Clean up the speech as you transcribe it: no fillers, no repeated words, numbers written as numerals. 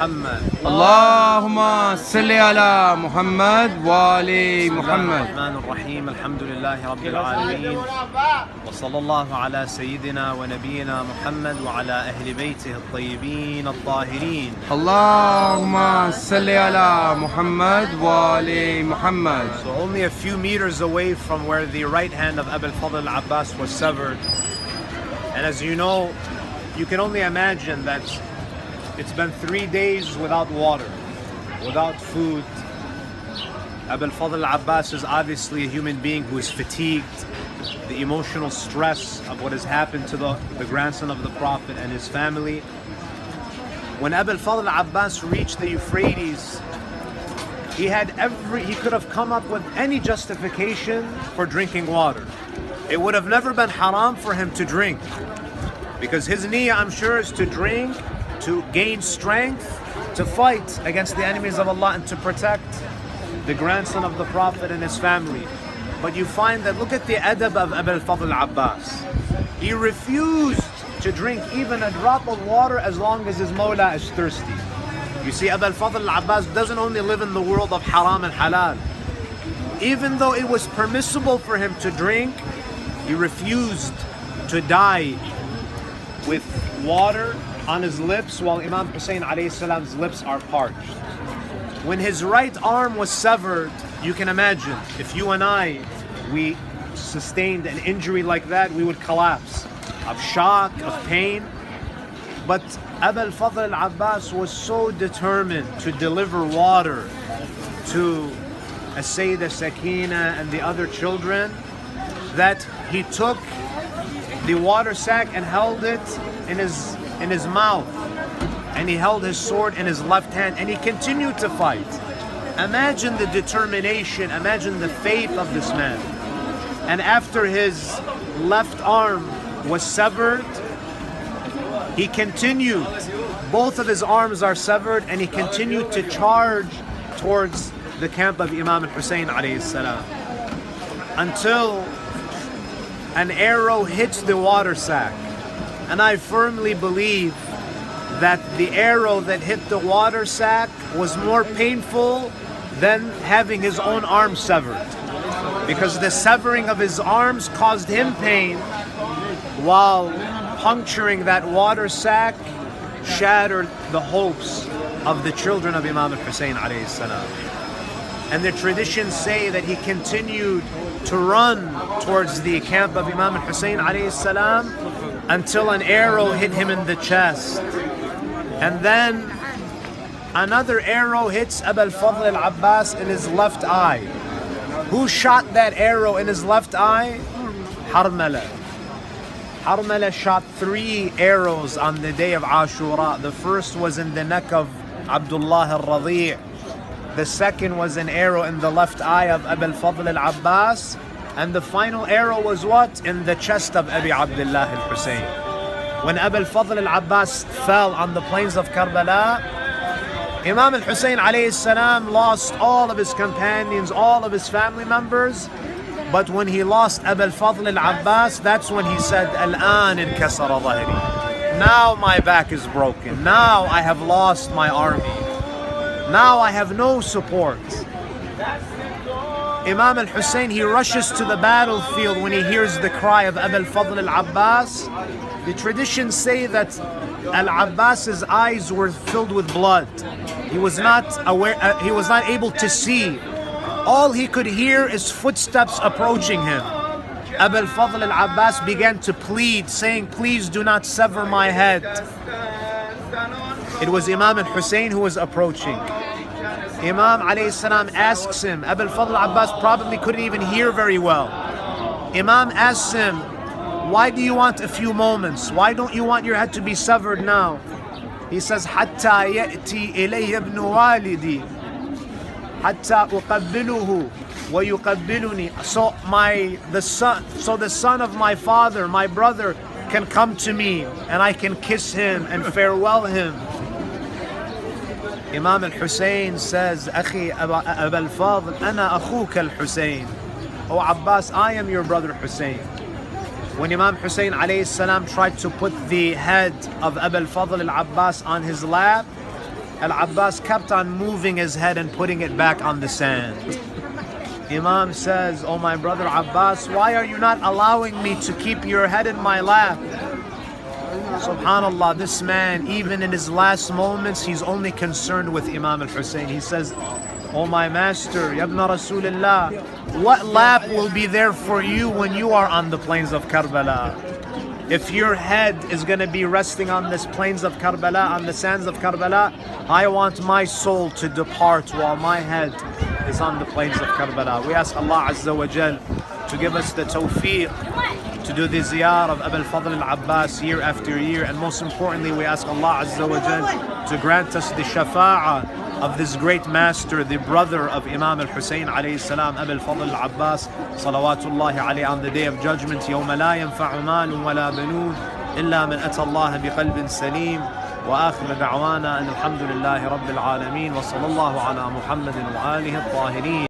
محمد. اللهم صل على محمد وآل محمد. الرحمن الرحيم. الحمد لله رب العالمين وصلى الله على سيدنا ونبينا محمد وعلى أهل بيته الطيبين الطاهرين. اللهم صل على محمد وآل محمد. So only a few meters away from where the right hand of Abu al-Fadl Abbas was severed. And as you know, you can only imagine that it's been 3 days without water, without food. Abu al-Fadl Abbas is obviously a human being who is fatigued. The emotional stress of what has happened to the grandson of the Prophet and his family. When Abu al-Fadl Abbas reached the Euphrates, he could have come up with any justification for drinking water. It would have never been haram for him to drink, because his niyyah, I'm sure, is to drink, to gain strength, to fight against the enemies of Allah and to protect the grandson of the Prophet and his family. But you find that, look at the adab of Abu al-Fadl Abbas. He refused to drink even a drop of water as long as his Mawla is thirsty. You see, Abu al-Fadl Abbas doesn't only live in the world of haram and halal. Even though it was permissible for him to drink, he refused to die with water on his lips while Imam Hussein alayhi salam's lips are parched. When his right arm was severed, you can imagine, if you and I, we sustained an injury like that, we would collapse of shock, of pain. But Abu al-Fadl Abbas was so determined to deliver water to As-Sayyidah Sakina and the other children that he took the water sack and held it in his mouth, and he held his sword in his left hand, and he continued to fight. Imagine the determination, imagine the faith of this man. And after his left arm was severed, he continued. Both of his arms are severed, and he continued to charge towards the camp of Imam Hussein alayhi salam until an arrow hits the water sack. And I firmly believe that the arrow that hit the water sack was more painful than having his own arm severed, because the severing of his arms caused him pain, while puncturing that water sack shattered the hopes of the children of Imam Hussein alayhi salam. And the traditions say that he continued to run towards the camp of Imam Hussein alayhi salam until an arrow hit him in the chest. And then another arrow hits Abu al-Fadl Abbas in his left eye. Who shot that arrow in his left eye? Harmala. Harmala shot 3 arrows on the day of Ashura. The first was in the neck of Abdullah al-Radi'. The second was an arrow in the left eye of Abu al-Fadl Abbas. And the final arrow was what? In the chest of Abi Abdullah al-Hussein. When Abu al-Fadl Abbas fell on the plains of Karbala, Imam al-Hussein alayhi salam lost all of his companions, all of his family members. But when he lost Abu al-Fadl Abbas, that's when he said, Al-an inkasara dhahri. Now my back is broken. Now I have lost my army. Now I have no support. Imam al-Hussein, he rushes to the battlefield when he hears the cry of Abu al-Fadl al-Abbas. The traditions say that al-Abbas's eyes were filled with blood. He was not able to see. All he could hear is footsteps approaching him. Abu al-Fadl al-Abbas began to plead, saying, please do not sever my head. It was Imam al-Hussein who was approaching. Imam alayhi salam asks him, Abu al-Fadl Abbas probably couldn't even hear very well. Imam asks him, why do you want a few moments? Why don't you want your head to be severed now? He says, حتى يأتي إلي ابن والدي حتى أقبله ويقبلني. So the son of my father, my brother, can come to me and I can kiss him and farewell him. Imam al-Hussein says, أخي أبا الفاضل أنا أخوك الحسين. Oh Abbas, I am your brother Hussein. When Imam Hussein alayhi salam tried to put the head of Abu al-Fadl al-Abbas on his lap, Al-Abbas kept on moving his head and putting it back on the sand. Imam says, "Oh my brother Abbas, why are you not allowing me to keep your head in my lap?" Subhanallah, this man, even in his last moments, he's only concerned with Imam al-Hussein. He says, "Oh my master, Ya ibn Rasulullah, what lap will be there for you when you are on the plains of Karbala? If your head is going to be resting on this plains of Karbala, on the sands of Karbala, I want my soul to depart while my head is on the plains of Karbala." We ask Allah Azza wa Jal to give us the tawfiq to do the ziyarah of Abu al-Fadl al-Abbas year after year, and most importantly, we ask Allah Azza wa Jal to grant us the shafa'ah of this great master, the brother of Imam al-Hussein alayhi salam, Abu al-Fadl al-Abbas, salawatullahi alayhi, on the day of judgment, يوم لا ينفع مال ولا بنون إلا من أتى الله بقلب سليم. وآخر دعوانا أن الحمد لله رب العالمين وصلى الله على محمد وآله الطاهرين.